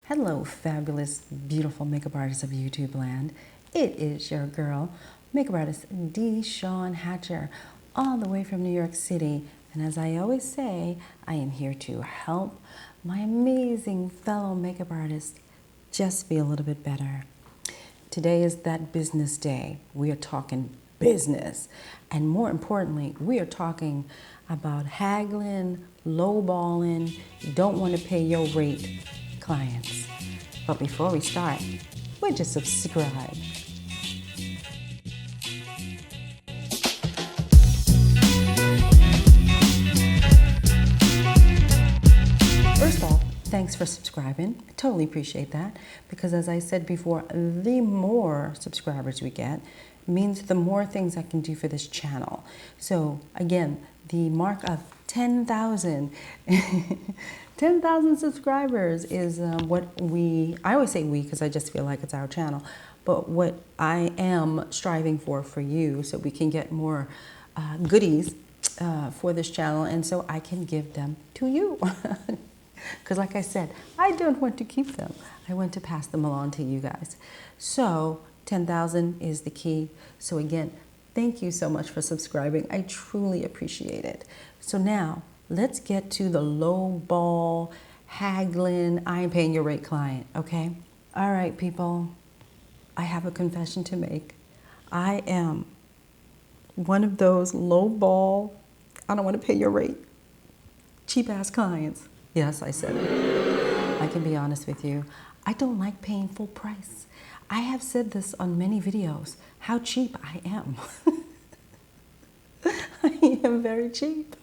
Hello, fabulous, beautiful makeup artists of YouTube land. It is your girl, makeup artist DeShawn Hatcher, all the way from New York City. And as I always say, I am here to help my amazing fellow makeup artists just be a little bit better. Today is that business day. We are talking business. And more importantly, we are talking about haggling, lowballing, don't want to pay your rate clients. But before we start, would you subscribe? First off, thanks for subscribing. I totally appreciate that because as I said before, the more subscribers we get means the more things I can do for this channel. So again, the mark of 10,000 10,000 subscribers is what I always say we because I just feel like it's our channel, but what I am striving for you so we can get more goodies for this channel and so I can give them to you. Because like I said, I don't want to keep them. I want to pass them along to you guys. So 10,000 is the key. So again, thank you so much for subscribing. I truly appreciate it. So now let's get to the low ball, haggling, I ain't paying your rate client, okay? All right, people, I have a confession to make. I am one of those low ball, I don't want to pay your rate, cheap ass clients. Yes, I said it. I can be honest with you. I don't like paying full price. I have said this on many videos, how cheap I am. I am very cheap.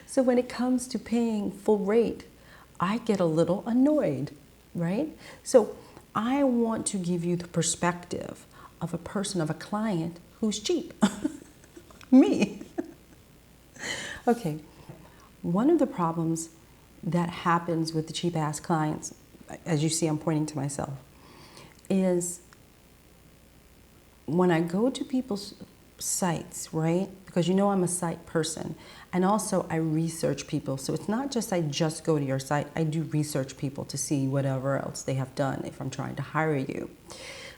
So when it comes to paying full rate, I get a little annoyed, right? So I want to give you the perspective of a person, of a client who's cheap. Me. Okay. One of the problems that happens with the cheap ass clients, as you see I'm pointing to myself, is when I go to people's sites, right? Because you know I'm a site person, and also I research people. So it's not just I just go to your site, I do research people to see whatever else they have done if I'm trying to hire you.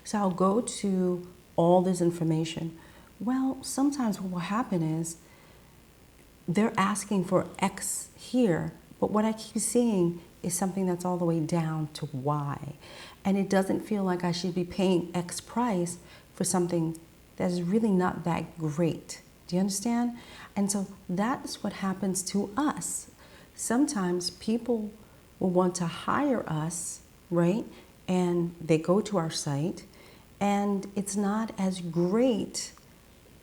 So I'll go to all this information. Well, sometimes what will happen is they're asking for X here, but what I keep seeing is something that's all the way down to Y. And it doesn't feel like I should be paying X price for something that's really not that great. Do you understand? And so that's what happens to us. Sometimes people will want to hire us, right? And they go to our site and it's not as great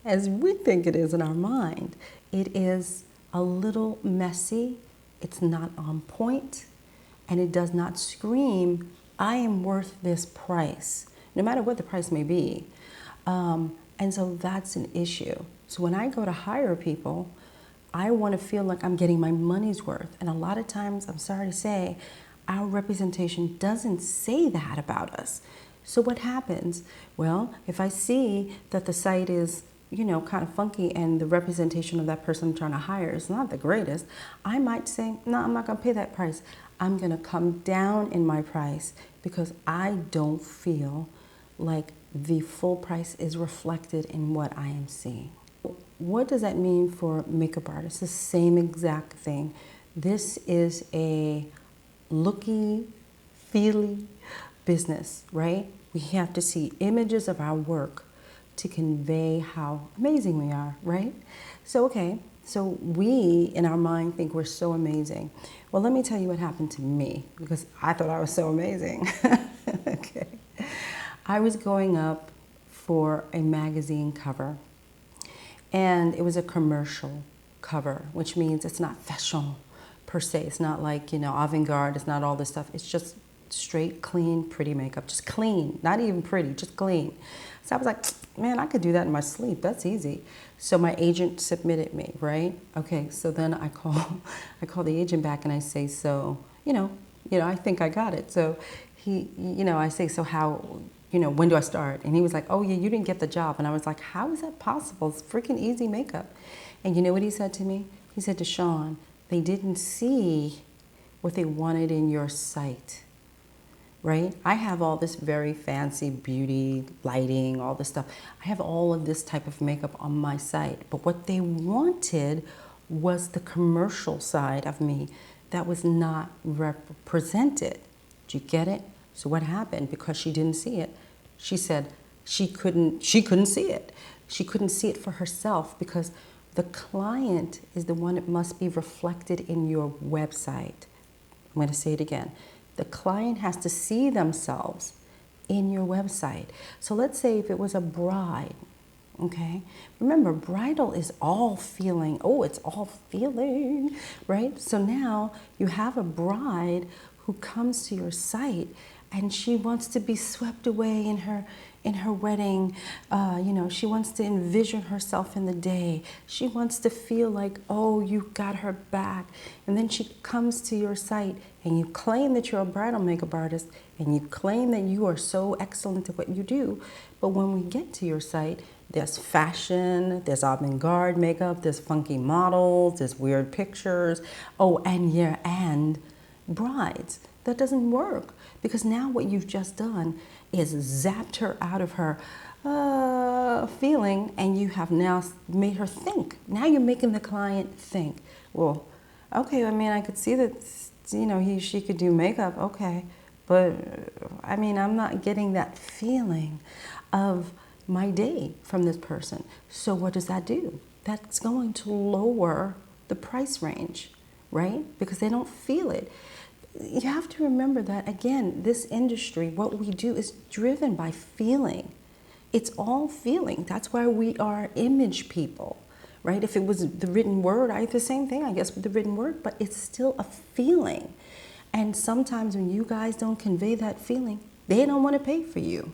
as we think it is in our mind. It is a little messy, it's not on point, and it does not scream, I am worth this price, no matter what the price may be. And so that's an issue. So when I go to hire people, I want to feel like I'm getting my money's worth. And a lot of times, I'm sorry to say, our representation doesn't say that about us. So what happens? Well, if I see that the site is kind of funky and the representation of that person I'm trying to hire is not the greatest, I might say, no, I'm not going to pay that price. I'm going to come down in my price because I don't feel like the full price is reflected in what I am seeing. What does that mean for makeup artists? The same exact thing. This is a looky, feely business, right? We have to see images of our work to convey how amazing we are, right? So, okay, so we in our mind think we're so amazing. Well, let me tell you what happened to me because I thought I was so amazing. Okay. I was going up for a magazine cover and it was a commercial cover, which means it's not fashion per se. It's not like, avant-garde. It's not all this stuff. It's just straight, clean, pretty makeup. Just clean, not even pretty, just clean. So I was like, man, I could do that in my sleep. That's easy. So my agent submitted me, right? Okay, so then I call the agent back and I say, so, I think I got it. So he, I say, so how, when do I start? And he was like, oh yeah, you didn't get the job. And I was like, how is that possible? It's freaking easy makeup. And you know what he said to me? He said, DeShawn, they didn't see what they wanted in your site, right? I have all this very fancy beauty, lighting, all this stuff. I have all of this type of makeup on my site. But what they wanted was the commercial side of me that was not represented. Do you get it? So what happened? Because she didn't see it, she said she couldn't see it. She couldn't see it for herself because the client is the one that must be reflected in your website. I'm going to say it again. The client has to see themselves in your website. So let's say if it was a bride, okay? Remember, bridal is all feeling. Oh, it's all feeling, right? So now you have a bride who comes to your site and she wants to be swept away in her wedding. You know, she wants to envision herself in the day. She wants to feel like, oh, you got her back. And then she comes to your site and you claim that you're a bridal makeup artist and you claim that you are so excellent at what you do. But when we get to your site, there's fashion, there's avant-garde makeup, there's funky models, there's weird pictures. Oh, and brides. That doesn't work because now what you've just done is zapped her out of her feeling and you have now made her think. Now you're making the client think. Well, okay, I mean, I could see that, you know, she could do makeup, okay. But, I mean, I'm not getting that feeling of my day from this person. So what does that do? That's going to lower the price range, right? Because they don't feel it. You have to remember that, again, this industry, what we do is driven by feeling. It's all feeling. That's why we are image people, right? If it was the written word, the same thing, I guess, with the written word, but it's still a feeling. And sometimes when you guys don't convey that feeling, they don't want to pay for you.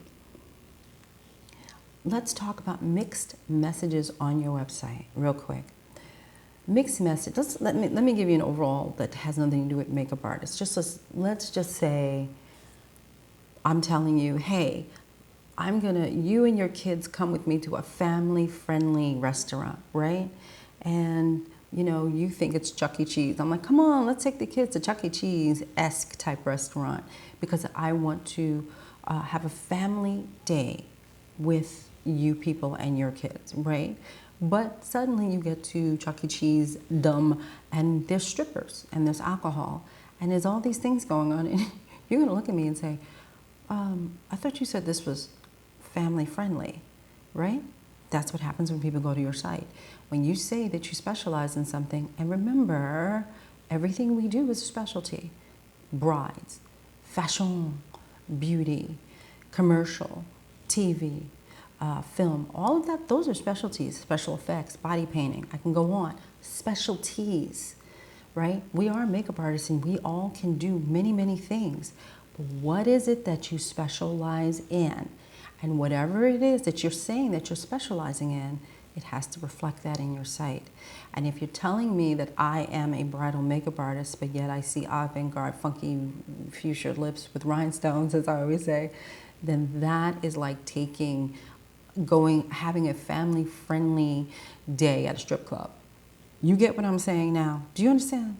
Let's talk about mixed messages on your website real quick. Mixed message, let me give you an overall that has nothing to do with makeup artists. Let's just say I'm telling you, hey, you and your kids come with me to a family-friendly restaurant, right? And you know, you think it's Chuck E. Cheese. I'm like, come on, let's take the kids to Chuck E. Cheese-esque type restaurant because I want to have a family day with you people and your kids, right? But suddenly you get to Chuck E. Cheese, dumb, and there's strippers, and there's alcohol, and there's all these things going on, and you're gonna look at me and say, I thought you said this was family friendly, right? That's what happens when people go to your site. When you say that you specialize in something, and remember, everything we do is a specialty. Brides, fashion, beauty, commercial, TV, film, all of that, those are specialties, special effects, body painting, I can go on, specialties, right? We are makeup artists and we all can do many, many things. But what is it that you specialize in? And whatever it is that you're saying that you're specializing in, it has to reflect that in your site. And if you're telling me that I am a bridal makeup artist, but yet I see avant-garde, funky fuchsia lips with rhinestones, as I always say, then that is like having a family-friendly day at a strip club. You get what I'm saying now? Do you understand?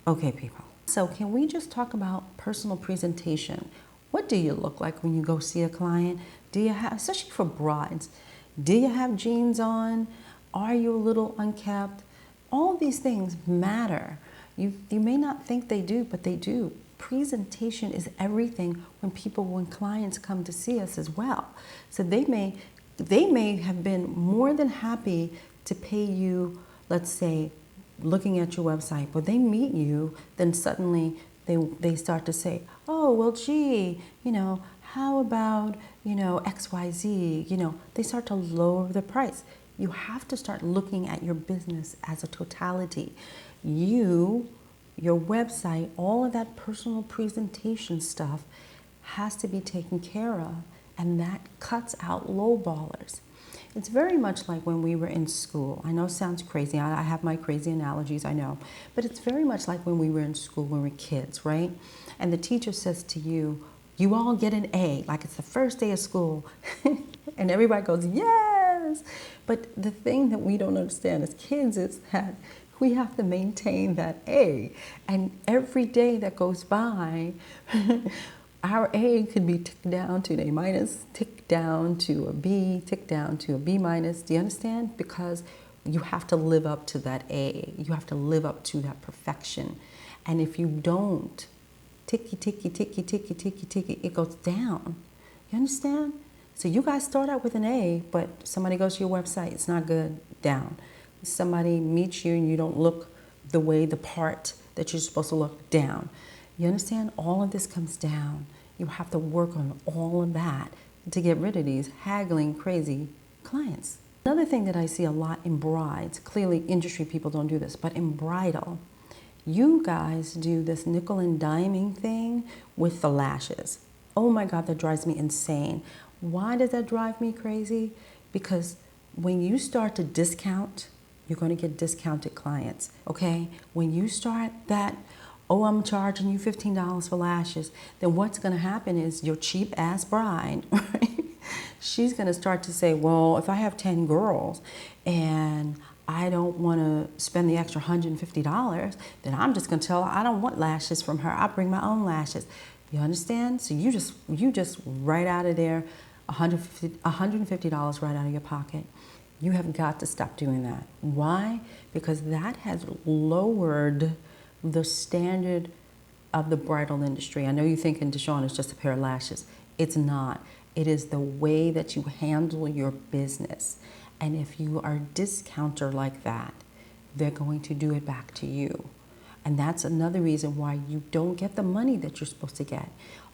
Okay, people. So can we just talk about personal presentation? What do you look like when you go see a client? Do you have, especially for brides, do you have jeans on? Are you a little unkept? All these things matter. You may not think they do, but they do. Presentation is everything when clients come to see us as well. So they may have been more than happy to pay you, let's say, looking at your website, but they meet you, then suddenly they start to say, oh, well, gee, you know, how about, you know, XYZ, you know, they start to lower the price. You have to start looking at your business as a totality. Your website, all of that personal presentation stuff has to be taken care of, and that cuts out lowballers. It's very much like when we were in school. I know it sounds crazy. I have my crazy analogies, I know. But it's very much like when we were in school, when we were kids, right? And the teacher says to you, you all get an A, like it's the first day of school. And everybody goes, yes! But the thing that we don't understand as kids is that We have to maintain that A. And every day that goes by, our A could be ticked down to an A minus, ticked down to a B, ticked down to a B minus. Do you understand? Because you have to live up to that A. You have to live up to that perfection. And if you don't, ticky, ticky, ticky, ticky, ticky, ticky, it goes down. You understand? So you guys start out with an A, but somebody goes to your website, it's not good, down. Somebody meets you and you don't look the way, the part that you're supposed to look, down. You understand? All of this comes down. You have to work on all of that to get rid of these haggling, crazy clients. Another thing that I see a lot in brides, clearly industry people don't do this, but in bridal, you guys do this nickel and diming thing with the lashes. Oh my God, that drives me insane. Why does that drive me crazy? Because when you start to discount, you're going to get discounted clients, okay? When you start that, oh, I'm charging you $15 for lashes, then what's going to happen is your cheap ass bride, right? She's going to start to say, well, if I have 10 girls and I don't want to spend the extra $150, then I'm just going to tell her I don't want lashes from her. I'll bring my own lashes. You understand? So you just right out of there, $150 right out of your pocket. You have got to stop doing that. Why? Because that has lowered the standard of the bridal industry. I know you think DeShawn is just a pair of lashes. It's not. It is the way that you handle your business. And if you are a discounter like that, they're going to do it back to you. And that's another reason why you don't get the money that you're supposed to get.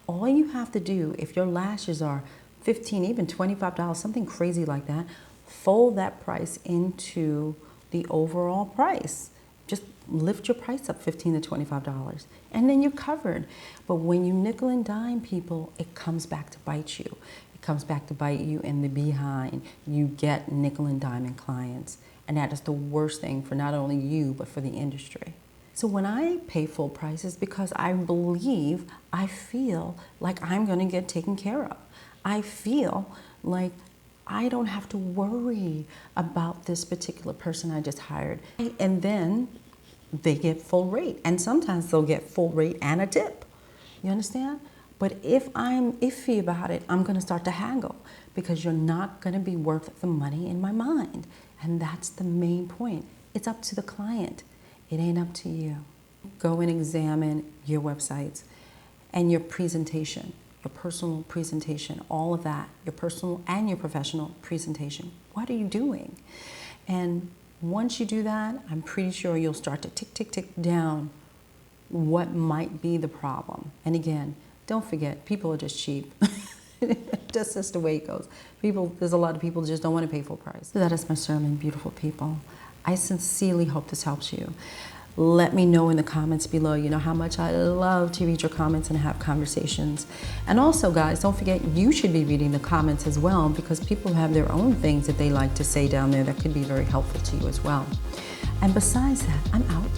All you have to do, if your lashes are $15, even $25, something crazy like that, fold that price into the overall price. Just lift your price up $15 to $25 and then you're covered. But when you nickel and dime people, it comes back to bite you. It comes back to bite you in the behind. You get nickel and dime clients. And that is the worst thing for not only you, but for the industry. So when I pay full price, it's because I believe, I feel like I'm going to get taken care of. I feel like I don't have to worry about this particular person I just hired. And then they get full rate. And sometimes they'll get full rate and a tip. You understand? But if I'm iffy about it, I'm going to start to haggle because you're not going to be worth the money in my mind. And that's the main point. It's up to the client. It ain't up to you. Go and examine your websites and your presentation. Your personal presentation, all of that, your personal and your professional presentation. What are you doing? And once you do that, I'm pretty sure you'll start to tick, tick, tick down what might be the problem. And again, don't forget, people are just cheap. That's just the way it goes. There's a lot of people who just don't want to pay full price. So that is my sermon, beautiful people. I sincerely hope this helps you. Let me know in the comments below. You know how much I love to read your comments and have conversations. And also, guys, don't forget, you should be reading the comments as well because people have their own things that they like to say down there that could be very helpful to you as well. And besides that, I'm out.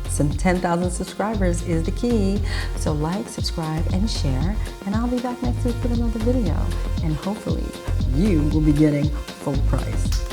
Some 10,000 subscribers is the key. So like, subscribe, and share. And I'll be back next week with another video. And hopefully, you will be getting full price.